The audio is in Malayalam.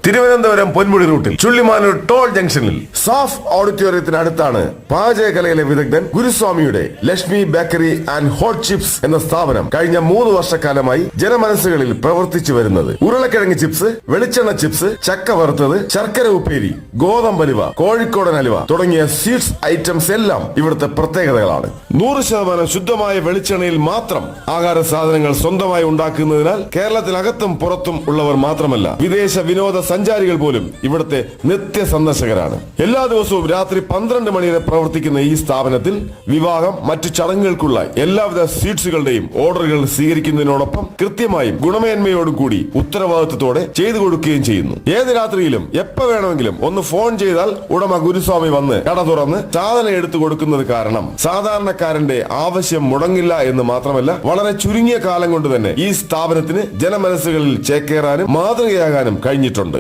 തിരുവനന്തപുരം പൊന്മുടി റൂട്ടിൽ ചുള്ളിമാനൂർ ടോൾ ജംഗ്ഷനിൽ സാഫ് ഓഡിറ്റോറിയത്തിന് അടുത്താണ് പാചകകലയിലെ വിദഗ്ധൻ ഗുരുസ്വാമിയുടെ Lakshmi bakery and hot chips എന്ന സ്ഥാപനം കഴിഞ്ഞ 3 വർഷക്കാലമായി ജനമനസ്സുകളിൽ പ്രവർത്തിച്ചു വരുന്നത്. ഉരുളക്കിഴങ്ങ് ചിപ്സ്, വെളിച്ചെണ്ണ ചിപ്സ്, ചക്ക വറുത്തത്, ശർക്കര ഉപ്പേരി, ഗോതമ്പലുവ, കോഴിക്കോടൻ അലുവ തുടങ്ങിയ സ്വീറ്റ്സ് ഐറ്റംസ് എല്ലാം ഇവിടുത്തെ പ്രത്യേകതകളാണ്. 100% ശുദ്ധമായ വെളിച്ചെണ്ണയിൽ മാത്രം ആഹാര സാധനങ്ങൾ സ്വന്തമായി ഉണ്ടാക്കുന്നതിനാൽ കേരളത്തിനകത്തും പുറത്തും ഉള്ളവർ മാത്രമല്ല, വിദേശ വിനോദ സഞ്ചാരികൾ പോലും ഇവിടുത്തെ നിത്യ സന്ദർശകരാണ്. എല്ലാ ദിവസവും രാത്രി 12 മണി വരെ പ്രവർത്തിക്കുന്ന ഈ സ്ഥാപനത്തിൽ വിവാഹം, മറ്റു ചടങ്ങുകൾക്കുള്ള എല്ലാവിധ സ്വീറ്റ്സുകളുടെയും ഓർഡറുകൾ സ്വീകരിക്കുന്നതിനോടൊപ്പം കൃത്യമായും ഗുണമേന്മയോടും കൂടി ഉത്തരവാദിത്വത്തോടെ ചെയ്തു കൊടുക്കുകയും ചെയ്യുന്നു. ഏത് രാത്രിയിലും എപ്പോ വേണമെങ്കിലും ഒന്ന് ഫോൺ ചെയ്താൽ ഉടമ ഗുരുസ്വാമി വന്ന് കട തുറന്ന് സാധനം എടുത്തു കൊടുക്കുന്നത് കാരണം സാധാരണക്കാരന്റെ ആവശ്യം മുടങ്ങില്ല എന്ന് മാത്രമല്ല, വളരെ ചുരുങ്ങിയ കാലം കൊണ്ട് തന്നെ ഈ സ്ഥാപനത്തിന് ജനമനസ്സുകളിൽ ചേക്കേറാനും മാതൃകയാകാനും കഴിഞ്ഞിട്ടുണ്ട്.